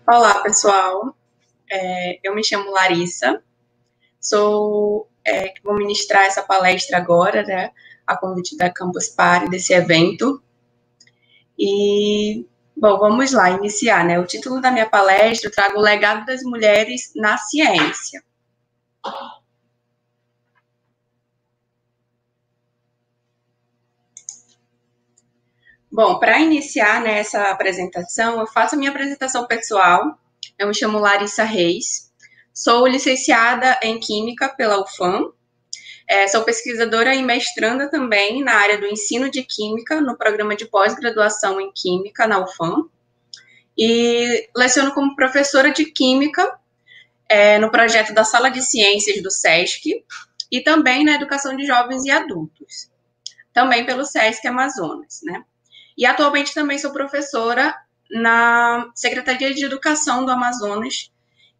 Olá, pessoal. Eu me chamo Larissa, vou ministrar essa palestra agora, né, a convite da Campus Party, desse evento. E, bom, vamos lá, iniciar, né? O título da minha palestra, eu trago o legado das mulheres na ciência. Bom, para iniciar, né, essa apresentação, eu faço a minha apresentação pessoal. Eu me chamo Larissa Reis, sou licenciada em Química pela UFAM, sou pesquisadora e mestranda também na área do ensino de Química, no programa de pós-graduação em Química na UFAM, e leciono como professora de Química no projeto da Sala de Ciências do SESC e também na educação de jovens e adultos, também pelo SESC Amazonas, né? E atualmente também sou professora na Secretaria de Educação do Amazonas.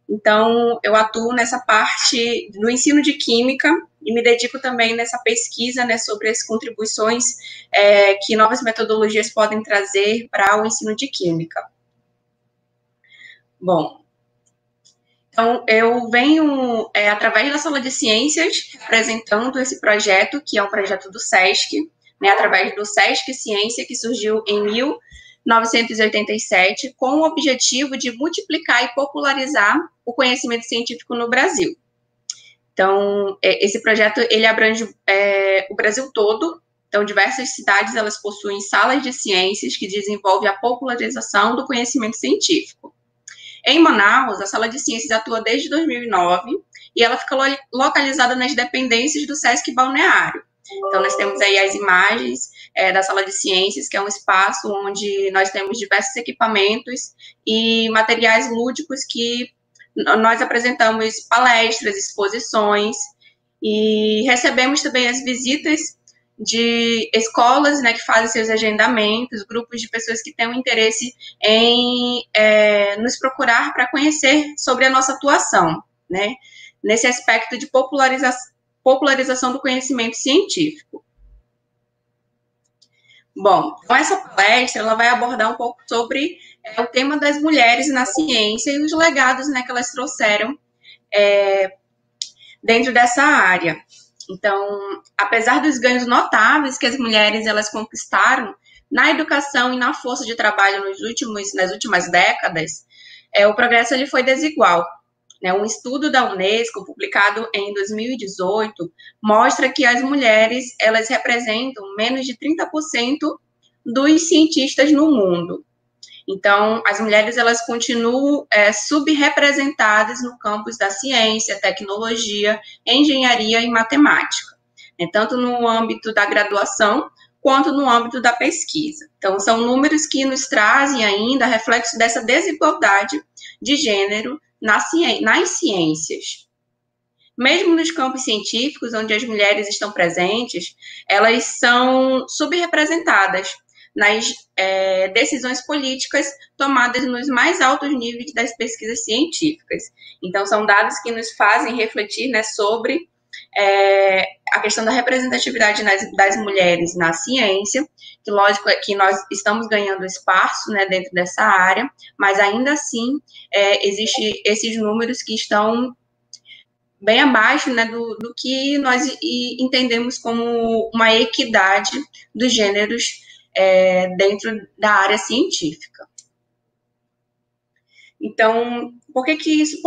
Então, eu atuo nessa parte do ensino de Química e me dedico também nessa pesquisa, né, sobre as contribuições que novas metodologias podem trazer para o ensino de Química. Bom, então, eu venho, através da Sala de Ciências, apresentando esse projeto, que é um projeto do SESC, né, através do SESC Ciência, que surgiu em 1987, com o objetivo de multiplicar e popularizar o conhecimento científico no Brasil. Então, esse projeto, ele abrange o Brasil todo. Então, diversas cidades, elas possuem salas de ciências que desenvolvem a popularização do conhecimento científico. Em Manaus, a Sala de Ciências atua desde 2009 e ela fica localizada nas dependências do SESC Balneário. Então, nós temos aí as imagens da Sala de Ciências, que é um espaço onde nós temos diversos equipamentos e materiais lúdicos que nós apresentamos palestras, exposições e recebemos também as visitas de escolas, né, que fazem seus agendamentos, grupos de pessoas que têm um interesse em nos procurar para conhecer sobre a nossa atuação, né, nesse aspecto de popularização do conhecimento científico. Bom, então essa palestra ela vai abordar um pouco sobre o tema das mulheres na ciência e os legados, né, que elas trouxeram dentro dessa área. Então, apesar dos ganhos notáveis que as mulheres elas conquistaram na educação e na força de trabalho nas últimas décadas, o progresso ele foi desigual. Né? Um estudo da Unesco, publicado em 2018, mostra que as mulheres elas representam menos de 30% dos cientistas no mundo. Então, as mulheres elas continuam subrepresentadas no campus da ciência, tecnologia, engenharia e matemática, né? Tanto no âmbito da graduação quanto no âmbito da pesquisa. Então, são números que nos trazem ainda reflexo dessa desigualdade de gênero nas ciências. Mesmo nos campos científicos, onde as mulheres estão presentes, elas são subrepresentadas nas decisões políticas tomadas nos mais altos níveis das pesquisas científicas. Então, são dados que nos fazem refletir, né, sobre a questão da representatividade das mulheres na ciência, que lógico é que nós estamos ganhando espaço, né, dentro dessa área, mas ainda assim existem esses números que estão bem abaixo, né, do que nós entendemos como uma equidade dos gêneros dentro da área científica. Então, por que isso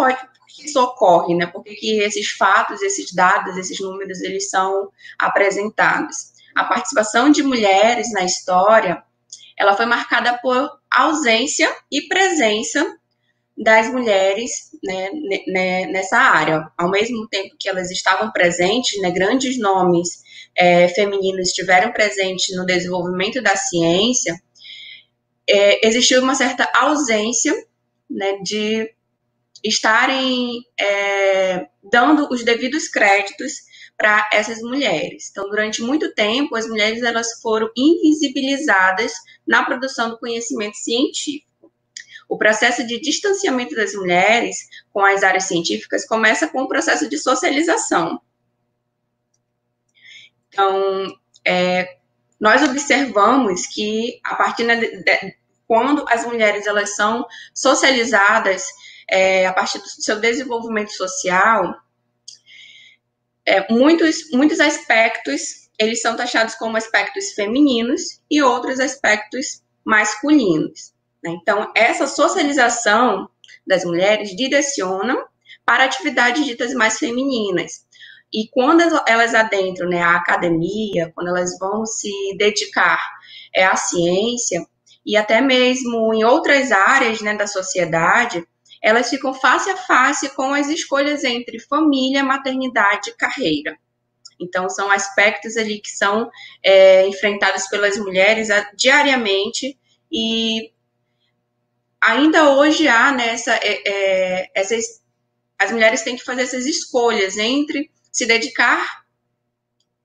ocorre, né? Por que esses fatos, esses dados, esses números, eles são apresentados? A participação de mulheres na história, ela foi marcada por ausência e presença das mulheres, né, nessa área. Ao mesmo tempo que elas estavam presentes, né, grandes nomes femininos estiveram presentes no desenvolvimento da ciência, existiu uma certa ausência, né, de estarem dando os devidos créditos para essas mulheres. Então, durante muito tempo, as mulheres elas foram invisibilizadas na produção do conhecimento científico. O processo de distanciamento das mulheres com as áreas científicas começa com o processo de socialização. Então, nós observamos que, a partir quando as mulheres elas são socializadas a partir do seu desenvolvimento social, muitos aspectos eles são taxados como aspectos femininos e outros aspectos masculinos, né? Então, essa socialização das mulheres direcionam para atividades ditas mais femininas. E quando elas adentram, né, a academia, quando elas vão se dedicar à ciência e até mesmo em outras áreas, né, da sociedade, elas ficam face a face com as escolhas entre família, maternidade e carreira. Então, são aspectos ali que são enfrentados pelas mulheres diariamente e ainda hoje há, né, as mulheres têm que fazer essas escolhas entre se dedicar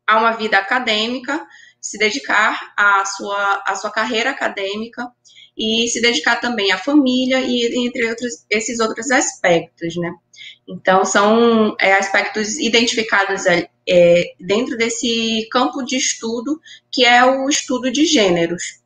a uma vida acadêmica, se dedicar à sua carreira acadêmica e se dedicar também à família e entre esses outros aspectos, né? Então, são aspectos identificados dentro desse campo de estudo, que é o estudo de gêneros.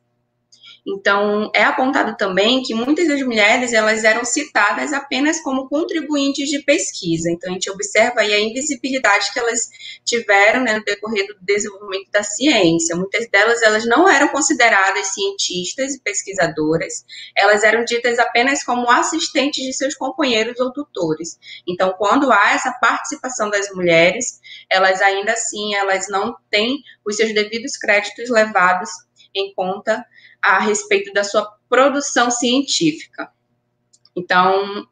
Então, é apontado também que muitas das mulheres, elas eram citadas apenas como contribuintes de pesquisa. Então, a gente observa aí a invisibilidade que elas tiveram, né, no decorrer do desenvolvimento da ciência. Muitas delas, elas não eram consideradas cientistas e pesquisadoras, elas eram ditas apenas como assistentes de seus companheiros ou tutores. Então, quando há essa participação das mulheres, elas ainda assim, elas não têm os seus devidos créditos levados em conta a respeito da sua produção científica. Então,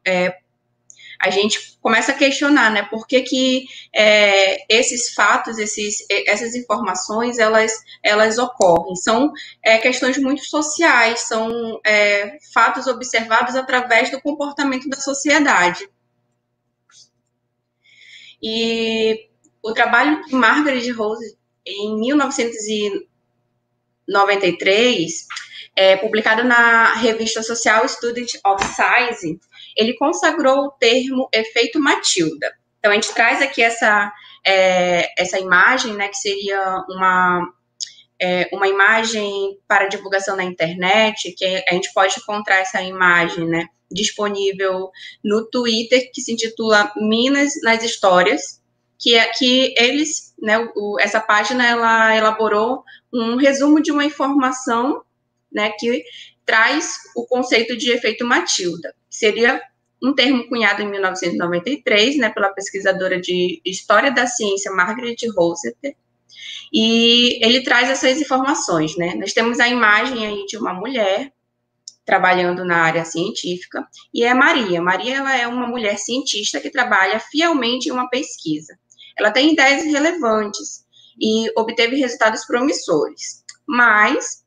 a gente começa a questionar, né, por que esses fatos, essas informações, elas ocorrem. São questões muito sociais, são fatos observados através do comportamento da sociedade. E o trabalho de Margaret Rose, em 1993, publicado na revista Social Student of Science, ele consagrou o termo efeito Matilda. Então, a gente traz aqui essa imagem, né, que seria uma imagem para divulgação na internet, que a gente pode encontrar essa imagem, né, disponível no Twitter, que se intitula Minas nas Histórias, que eles, né, essa página, ela elaborou um resumo de uma informação, né, que traz o conceito de efeito Matilda, que seria um termo cunhado em 1993, né, pela pesquisadora de História da Ciência Margaret Rossiter, e ele traz essas informações, né. Nós temos a imagem aí de uma mulher trabalhando na área científica, e é Maria. Maria, ela é uma mulher cientista que trabalha fielmente em uma pesquisa. Ela tem ideias relevantes e obteve resultados promissores. Mas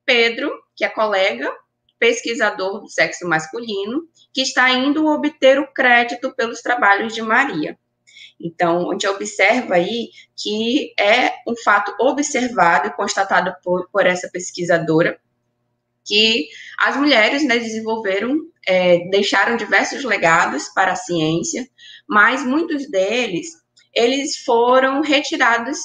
Pedro, que é colega, pesquisador do sexo masculino, que está indo obter o crédito pelos trabalhos de Maria. Então, a gente observa aí que é um fato observado e constatado por essa pesquisadora, que as mulheres, né, deixaram diversos legados para a ciência, mas muitos deles, eles foram retirados,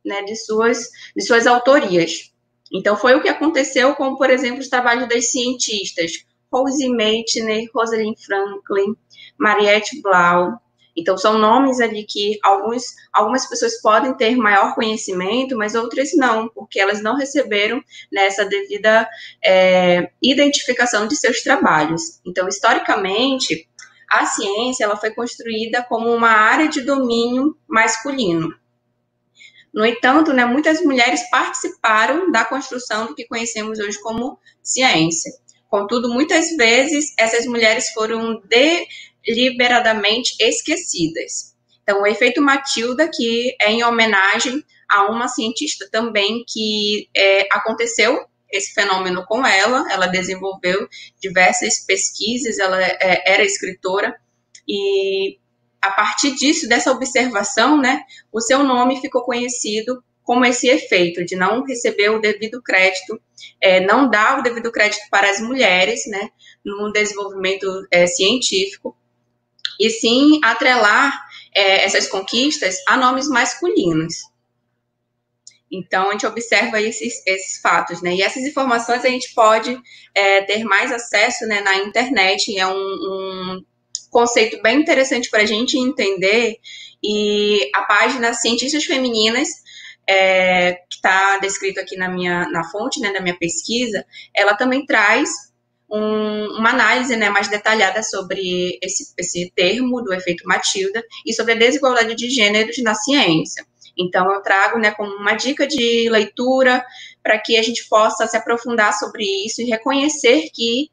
né, de suas autorias. Então, foi o que aconteceu com, por exemplo, os trabalhos das cientistas Rose Meitner, Rosalind Franklin, Mariette Blau. Então, são nomes ali que algumas pessoas podem ter maior conhecimento, mas outras não, porque elas não receberam nessa devida identificação de seus trabalhos. Então, historicamente, a ciência ela foi construída como uma área de domínio masculino. No entanto, né, muitas mulheres participaram da construção do que conhecemos hoje como ciência. Contudo, muitas vezes, essas mulheres foram deliberadamente esquecidas. Então, o efeito Matilda, que é em homenagem a uma cientista também que aconteceu esse fenômeno com ela desenvolveu diversas pesquisas, ela era escritora, e a partir disso, dessa observação, né, o seu nome ficou conhecido como esse efeito de não receber o devido crédito, não dar o devido crédito para as mulheres, né, no desenvolvimento científico, e sim atrelar essas conquistas a nomes masculinos. Então, a gente observa esses fatos, né? E essas informações a gente pode ter mais acesso, né, na internet, e é um conceito bem interessante para a gente entender. E a página Cientistas Femininas, que está descrito aqui na fonte, né, da minha pesquisa, ela também traz uma análise, né, mais detalhada sobre esse termo do efeito Matilda e sobre a desigualdade de gêneros na ciência. Então, eu trago, né, como uma dica de leitura para que a gente possa se aprofundar sobre isso e reconhecer que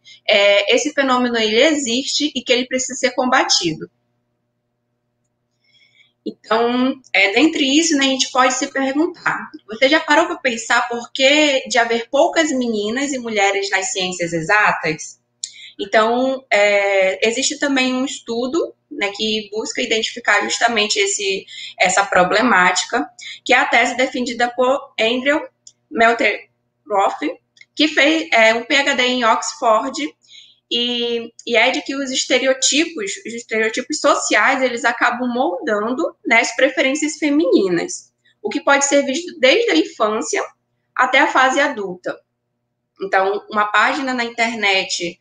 esse fenômeno ele existe e que ele precisa ser combatido. Então, dentre isso, né, a gente pode se perguntar, você já parou para pensar por que de haver poucas meninas e mulheres nas ciências exatas? Então, existe também um estudo, né, que busca identificar justamente essa problemática, que é a tese defendida por Andrew Melteroff, que fez um PhD em Oxford, e é de que os estereotipos sociais, eles acabam moldando, né, as preferências femininas, o que pode ser visto desde a infância até a fase adulta. Então, uma página na internet,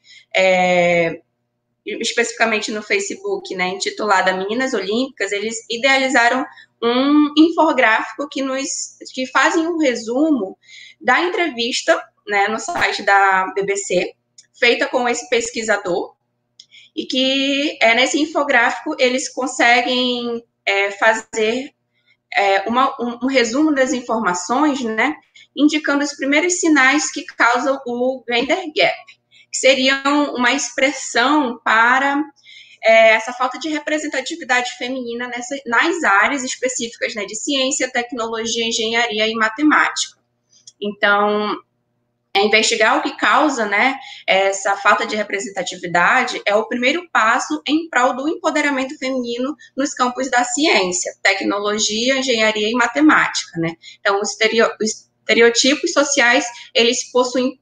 especificamente no Facebook, né, intitulada Meninas Olímpicas, eles idealizaram um infográfico que fazem um resumo da entrevista, né, no site da BBC, feita com esse pesquisador, e que nesse infográfico eles conseguem fazer um resumo das informações, né, indicando os primeiros sinais que causam o gender gap, que seriam uma expressão para essa falta de representatividade feminina nas áreas específicas, né, de ciência, tecnologia, engenharia e matemática. Então, investigar o que causa, né, essa falta de representatividade é o primeiro passo em prol do empoderamento feminino nos campos da ciência, tecnologia, engenharia e matemática, né? Então, os estereotipos sociais, eles possuem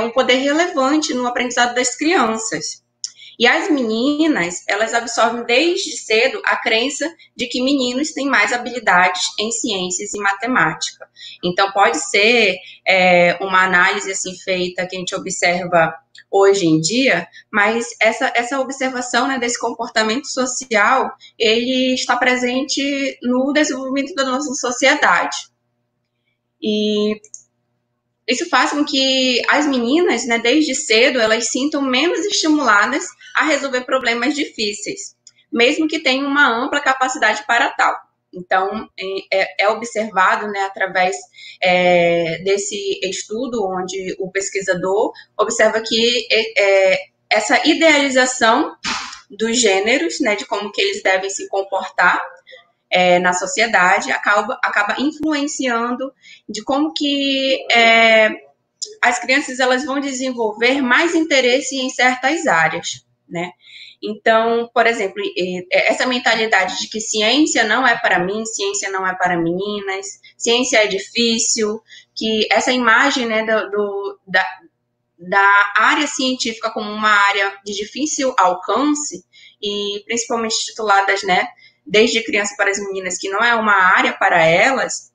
um poder relevante no aprendizado das crianças. E as meninas, elas absorvem desde cedo a crença de que meninos têm mais habilidades em ciências e matemática. Então, pode ser uma análise assim feita que a gente observa hoje em dia, mas essa observação, né, desse comportamento social, ele está presente no desenvolvimento da nossa sociedade. E isso faz com que as meninas, né, desde cedo, elas sintam menos estimuladas a resolver problemas difíceis, mesmo que tenham uma ampla capacidade para tal. Então, é observado, né, através desse estudo, onde o pesquisador observa que essa idealização dos gêneros, né, de como que eles devem se comportar na sociedade, acaba influenciando de como que as crianças elas vão desenvolver mais interesse em certas áreas, né? Então, por exemplo, essa mentalidade de que ciência não é para mim, ciência não é para meninas, ciência é difícil, que essa imagem, né, da área científica como uma área de difícil alcance, e principalmente tituladas, né, desde criança para as meninas, que não é uma área para elas,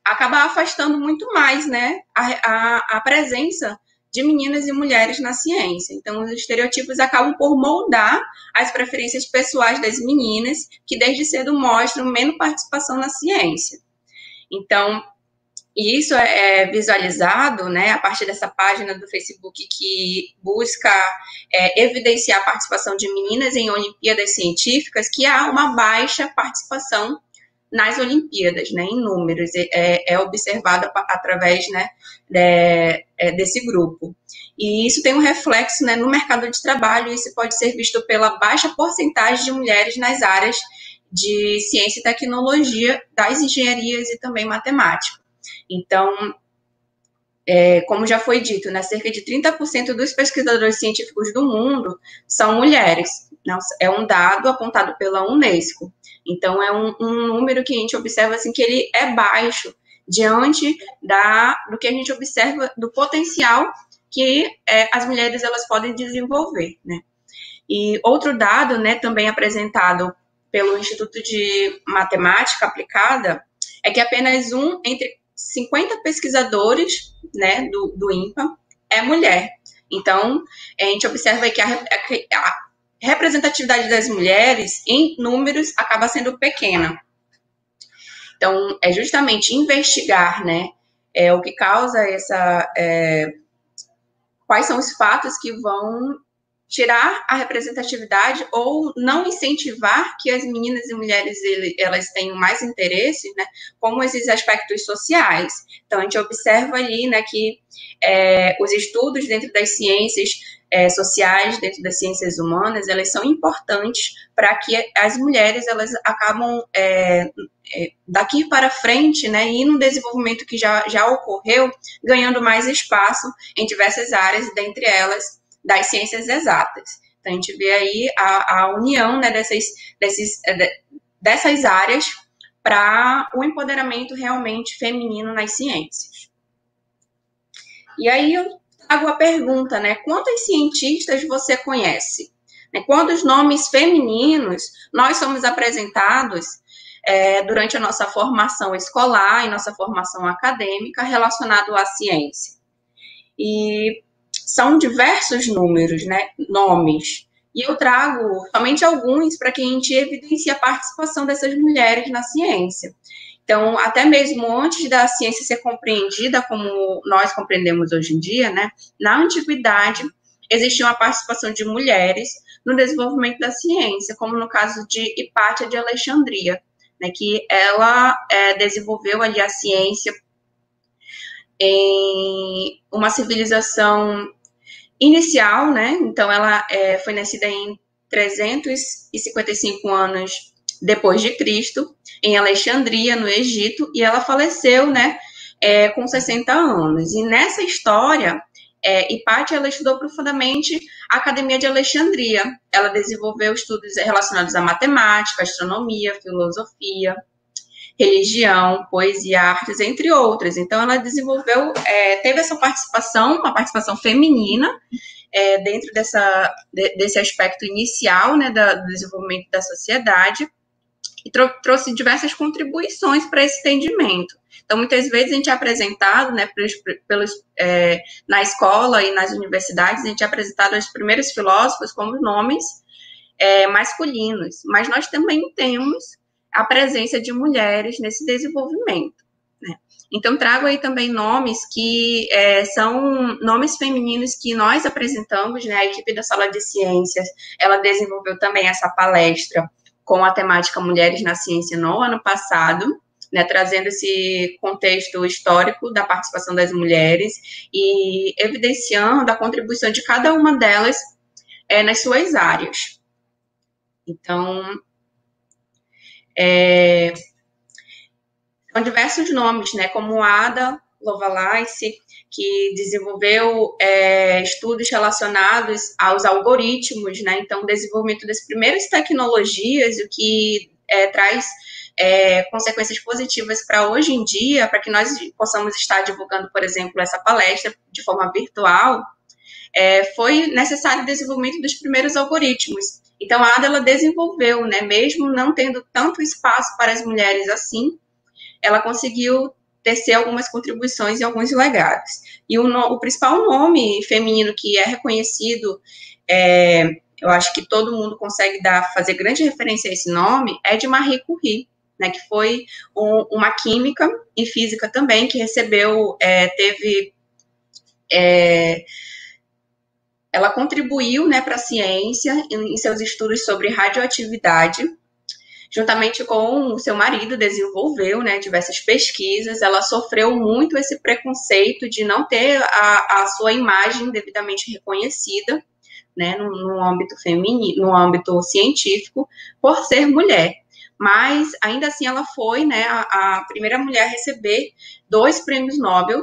acaba afastando muito mais, né, a presença de meninas e mulheres na ciência. Então, os estereotipos acabam por moldar as preferências pessoais das meninas, que desde cedo mostram menos participação na ciência. Então, isso é visualizado, né, a partir dessa página do Facebook que busca evidenciar a participação de meninas em Olimpíadas Científicas, que há uma baixa participação nas Olimpíadas, né, em números, observado através, né, desse grupo. E isso tem um reflexo, né, no mercado de trabalho, e isso pode ser visto pela baixa porcentagem de mulheres nas áreas de ciência e tecnologia, das engenharias e também matemática. Então, como já foi dito, né, cerca de 30% dos pesquisadores científicos do mundo são mulheres. É um dado apontado pela Unesco. Então, é um número que a gente observa assim, que ele é baixo diante do que a gente observa do potencial que as mulheres elas podem desenvolver, né? E outro dado, né, também apresentado pelo Instituto de Matemática Aplicada, é que apenas um entre 50 pesquisadores, né, do INPA é mulher. Então, a gente observa que a representatividade das mulheres em números acaba sendo pequena. Então, é justamente investigar, né, o que causa quais são os fatos que vão tirar a representatividade ou não incentivar que as meninas e mulheres elas tenham mais interesse, né, como esses aspectos sociais. Então, a gente observa ali, né, que os estudos dentro das ciências sociais, dentro das ciências humanas, elas são importantes para que as mulheres elas acabam daqui para frente, né, e no desenvolvimento que já ocorreu, ganhando mais espaço em diversas áreas, dentre elas das ciências exatas. Então, a gente vê aí a união, né, dessas áreas para o empoderamento realmente feminino nas ciências. E aí eu trago a pergunta, né, quantos cientistas você conhece? Quantos nomes femininos nós somos apresentados durante a nossa formação escolar e nossa formação acadêmica relacionado à ciência? E são diversos números, né, nomes. E eu trago somente alguns para que a gente evidencie a participação dessas mulheres na ciência. Então, até mesmo antes da ciência ser compreendida como nós compreendemos hoje em dia, né, na antiguidade existia uma participação de mulheres no desenvolvimento da ciência, como no caso de Hipátia de Alexandria, né, que ela desenvolveu ali a ciência em uma civilização inicial, né? Então, ela foi nascida em 355 anos depois de Cristo, em Alexandria, no Egito, e ela faleceu, né, com 60 anos. E nessa história, Hipátia, ela estudou profundamente a Academia de Alexandria. Ela desenvolveu estudos relacionados à matemática, astronomia, filosofia, religião, poesia, artes, entre outras. Então, ela desenvolveu, teve essa participação, uma participação feminina, dentro desse aspecto inicial, né, do desenvolvimento da sociedade, e trouxe diversas contribuições para esse entendimento. Então, muitas vezes a gente é apresentado, né, na escola e nas universidades, a gente é apresentado os primeiros filósofos como nomes masculinos, mas nós também temos a presença de mulheres nesse desenvolvimento, né? Então, trago aí também nomes que são nomes femininos que nós apresentamos, né? A equipe da Sala de Ciências, ela desenvolveu também essa palestra com a temática Mulheres na Ciência no ano passado, né, trazendo esse contexto histórico da participação das mulheres e evidenciando a contribuição de cada uma delas nas suas áreas. Então, são diversos nomes, né, como Ada Lovelace, que desenvolveu estudos relacionados aos algoritmos, né, então o desenvolvimento das primeiras tecnologias, o que traz consequências positivas para hoje em dia, para que nós possamos estar divulgando, por exemplo, essa palestra de forma virtual, foi necessário o desenvolvimento dos primeiros algoritmos. Então, a Ada, ela desenvolveu, né, mesmo não tendo tanto espaço para as mulheres assim, ela conseguiu tecer algumas contribuições e alguns legados. E o principal nome feminino que é reconhecido, eu acho que todo mundo consegue fazer grande referência a esse nome, é de Marie Curie, né, que foi uma química e física também, que recebeu, ela contribuiu, né, para a ciência em seus estudos sobre radioatividade, juntamente com o seu marido, desenvolveu, né, diversas pesquisas. Ela sofreu muito esse preconceito de não ter a sua imagem devidamente reconhecida, né, no âmbito feminino, no âmbito científico, por ser mulher. Mas, ainda assim, ela foi, né, a primeira mulher a receber 2 prêmios Nobel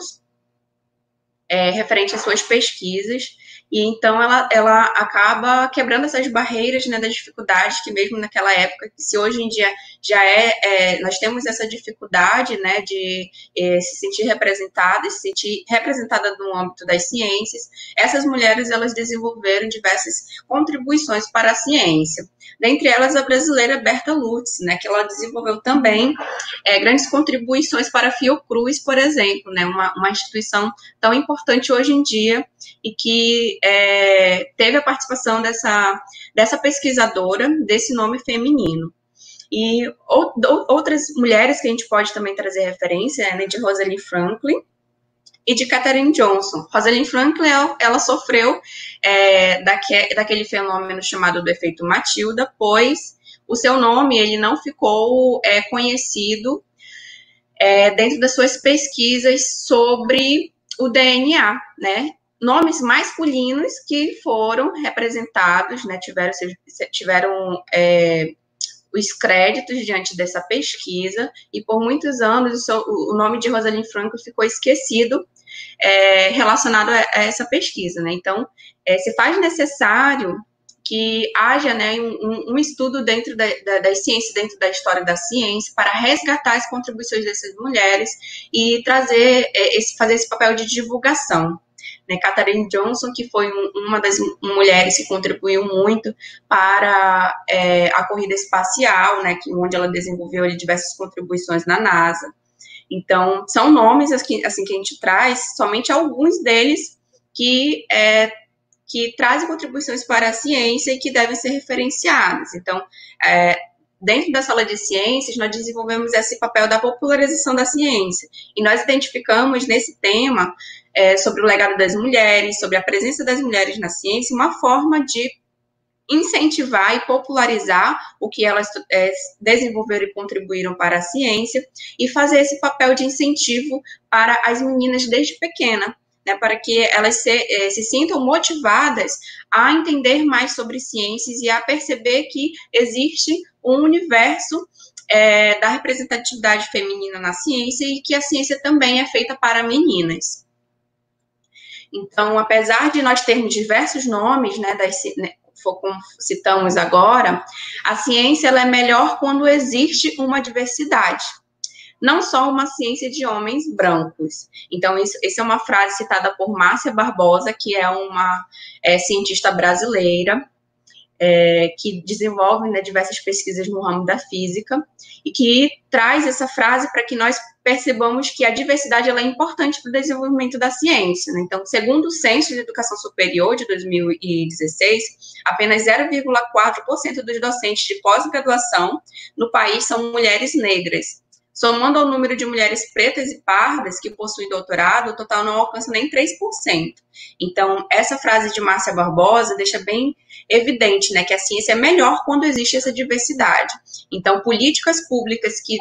referente às suas pesquisas, e então ela acaba quebrando essas barreiras, né, das dificuldades que mesmo naquela época, que se hoje em dia já nós temos essa dificuldade, né, de se sentir representada, se sentir representada no âmbito das ciências, essas mulheres elas desenvolveram diversas contribuições para a ciência. Dentre elas, a brasileira Berta Lutz, né, que ela desenvolveu também grandes contribuições para a Fiocruz, por exemplo, né, uma instituição tão importante hoje em dia e que teve a participação dessa pesquisadora, desse nome feminino. E outras mulheres que a gente pode também trazer referência, né, de Rosalind Franklin e de Katherine Johnson. Rosalind Franklin, ela sofreu daquele fenômeno chamado do efeito Matilda, pois o seu nome ele não ficou conhecido dentro das suas pesquisas sobre o DNA, né? Nomes masculinos que foram representados, né, tiveram os créditos diante dessa pesquisa, e por muitos anos o nome de Rosalind Franklin ficou esquecido relacionado a essa pesquisa, né? Então, se faz necessário que haja, né, um estudo dentro das ciências, dentro da história da ciência, para resgatar as contribuições dessas mulheres e fazer esse papel de divulgação. Né, Katherine Johnson, que foi uma das mulheres que contribuiu muito para a corrida espacial, né, onde ela desenvolveu diversas contribuições na NASA. Então, são nomes assim, que a gente traz, somente alguns deles que trazem contribuições para a ciência e que devem ser referenciadas. Então, dentro da sala de ciências, nós desenvolvemos esse papel da popularização da ciência. E nós identificamos nesse tema, sobre o legado das mulheres, sobre a presença das mulheres na ciência, uma forma de incentivar e popularizar o que elas desenvolveram e contribuíram para a ciência, e fazer esse papel de incentivo para as meninas desde pequena, né, para que elas se sintam motivadas a entender mais sobre ciências e a perceber que existe um universo da representatividade feminina na ciência e que a ciência também é feita para meninas. Então, apesar de nós termos diversos nomes, né, como citamos agora, a ciência ela é melhor quando existe uma diversidade, não só uma ciência de homens brancos. Então, essa é uma frase citada por Márcia Barbosa, que é uma cientista brasileira, que desenvolve, né, diversas pesquisas no ramo da física, e que traz essa frase para que nós percebamos que a diversidade ela é importante para o desenvolvimento da ciência, né? Então, segundo o Censo de Educação Superior de 2016, apenas 0,4% dos docentes de pós-graduação no país são mulheres negras. Somando ao número de mulheres pretas e pardas que possuem doutorado, o total não alcança nem 3%. Então, essa frase de Márcia Barbosa deixa bem evidente, né, que a ciência é melhor quando existe essa diversidade. Então, políticas públicas que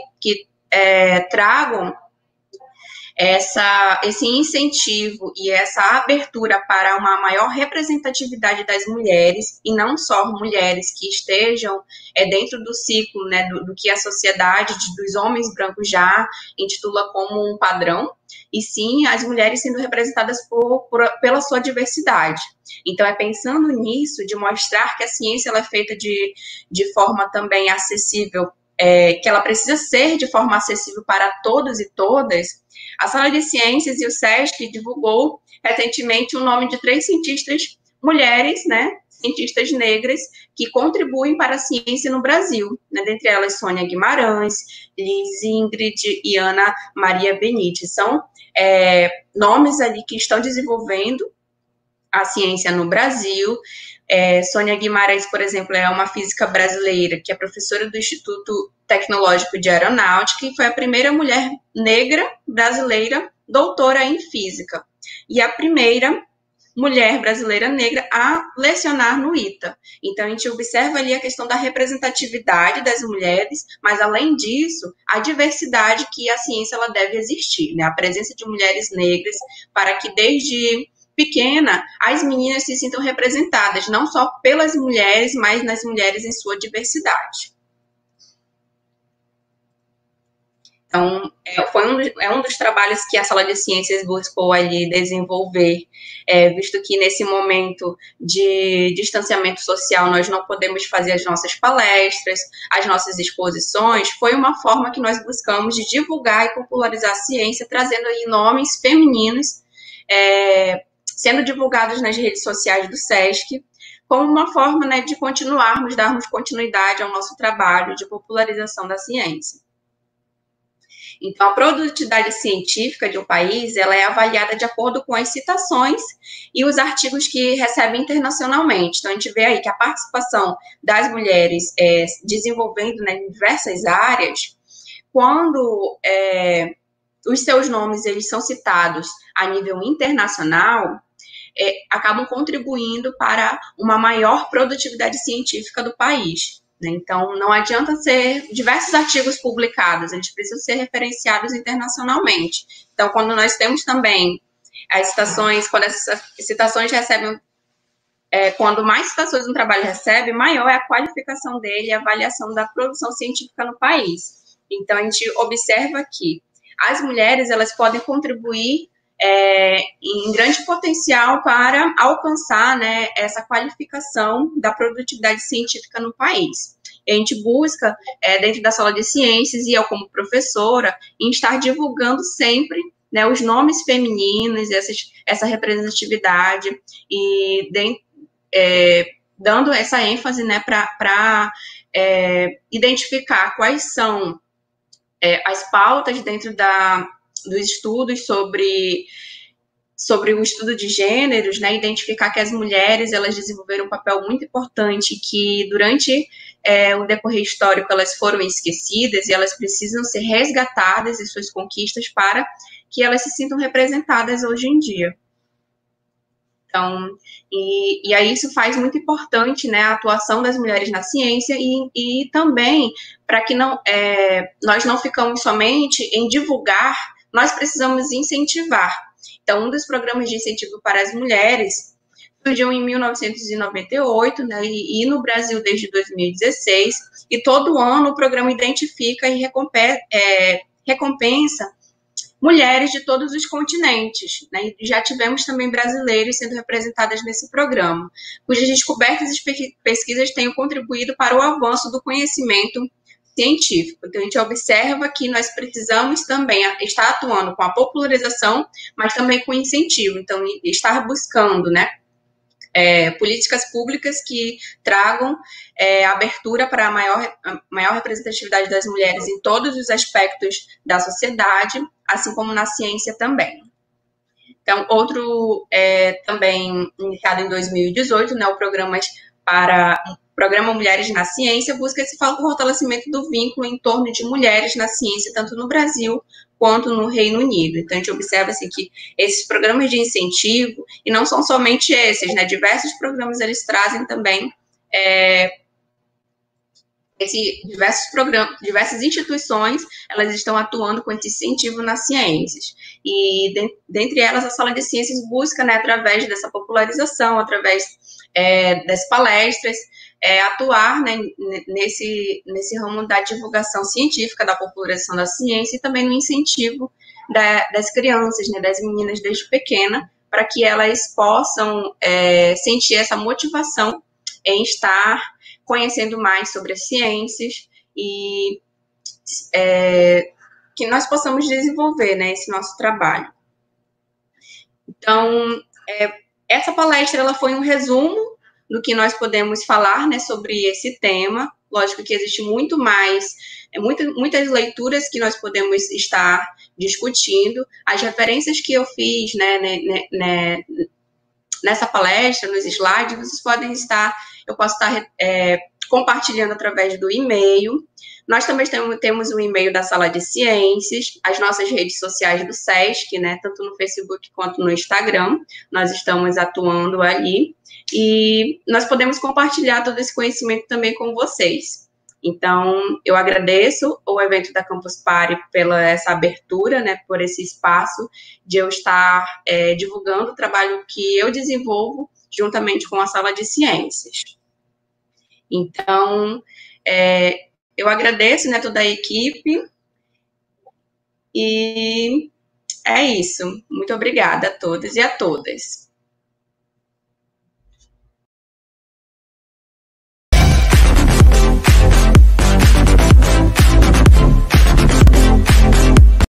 tragam esse incentivo e essa abertura para uma maior representatividade das mulheres, e não só mulheres que estejam dentro do ciclo, né, do que a sociedade dos homens brancos já intitula como um padrão, e sim as mulheres sendo representadas pela sua diversidade. Então, é pensando nisso, de mostrar que a ciência ela é feita de forma também acessível, que ela precisa ser de forma acessível para todos e todas. A Sala de Ciências e o SESC divulgou recentemente o nome de 3 cientistas mulheres, né, cientistas negras, que contribuem para a ciência no Brasil, né, dentre elas Sônia Guimarães, Liz Ingrid e Ana Maria Benite. São nomes ali que estão desenvolvendo a ciência no Brasil. Sônia Guimarães, por exemplo, é uma física brasileira que é professora do Instituto Tecnológico de Aeronáutica e foi a primeira mulher negra brasileira doutora em física e a primeira mulher brasileira negra a lecionar no ITA. Então, a gente observa ali a questão da representatividade das mulheres, mas, além disso, a diversidade que a ciência ela deve existir, né? A presença de mulheres negras para que, desde pequena, as meninas se sintam representadas, não só pelas mulheres, mas nas mulheres em sua diversidade. Então, é um dos trabalhos que a Sala de Ciências buscou ali desenvolver, visto que nesse momento de distanciamento social nós não podemos fazer as nossas palestras, as nossas exposições, foi uma forma que nós buscamos de divulgar e popularizar a ciência, trazendo aí nomes femininos, sendo divulgados nas redes sociais do SESC, como uma forma, né, de darmos continuidade ao nosso trabalho de popularização da ciência. Então, a produtividade científica de um país, ela é avaliada de acordo com as citações e os artigos que recebe internacionalmente. Então, a gente vê aí que a participação das mulheres desenvolvendo, né, em diversas áreas, quando os seus nomes eles são citados a nível internacional, acabam contribuindo para uma maior produtividade científica do país. Então, não adianta ser diversos artigos publicados, eles precisam ser referenciados internacionalmente. Então, quando nós temos também as citações, quando essas citações recebem, quando mais citações um trabalho recebe, maior é a qualificação dele e a avaliação da produção científica no país. Então, a gente observa que as mulheres, elas podem contribuir em grande potencial para alcançar, né, essa qualificação da produtividade científica no país. E a gente busca, dentro da Sala de Ciências, e eu como professora, em estar divulgando sempre, né, os nomes femininos, essa representatividade, e dando essa ênfase, né, para identificar quais são as pautas dentro dos estudos sobre o estudo de gêneros, né, identificar que as mulheres, elas desenvolveram um papel muito importante, que durante o decorrer histórico elas foram esquecidas e elas precisam ser resgatadas em suas conquistas para que elas se sintam representadas hoje em dia. Então, e aí isso faz muito importante, né, a atuação das mulheres na ciência e também para que nós não ficamos somente em divulgar, nós precisamos incentivar. Então, um dos programas de incentivo para as mulheres surgiu em 1998, né, e no Brasil desde 2016, e todo ano o programa identifica e recompensa mulheres de todos os continentes, né? E já tivemos também brasileiros sendo representadas nesse programa, cujas descobertas e pesquisas têm contribuído para o avanço do conhecimento científico. Então, a gente observa que nós precisamos também estar atuando com a popularização, mas também com incentivo. Então, estar buscando, né, políticas públicas que tragam abertura para a maior representatividade das mulheres em todos os aspectos da sociedade, assim como na ciência também. Então, outro também iniciado em 2018, né, o Programa Mulheres na Ciência, busca esse fortalecimento do vínculo em torno de mulheres na ciência, tanto no Brasil quanto no Reino Unido. Então, a gente observa assim, que esses programas de incentivo, e não são somente esses, né, diversos programas eles trazem também diversas instituições, elas estão atuando com esse incentivo nas ciências. E, dentre elas, a Sala de Ciências busca, né, através dessa popularização, através das palestras, atuar, né, nesse ramo da divulgação científica, da popularização da ciência e também no incentivo das crianças, né, das meninas desde pequena, para que elas possam sentir essa motivação em estar conhecendo mais sobre as ciências e que nós possamos desenvolver, né, esse nosso trabalho. Então, essa palestra ela foi um resumo do que nós podemos falar, né, sobre esse tema. Lógico que existe muito mais, muitas leituras que nós podemos estar discutindo. As referências que eu fiz, né, nessa palestra, nos slides, vocês podem estar, eu posso estar compartilhando através do e-mail. Nós também temos o e-mail da Sala de Ciências, as nossas redes sociais do SESC, né, tanto no Facebook quanto no Instagram, nós estamos atuando ali, e nós podemos compartilhar todo esse conhecimento também com vocês. Então, eu agradeço o evento da Campus Party pela essa abertura, né, por esse espaço de eu estar divulgando o trabalho que eu desenvolvo juntamente com a Sala de Ciências. Então, eu agradeço, né, toda a equipe E é isso. Muito obrigada a todos e a todas.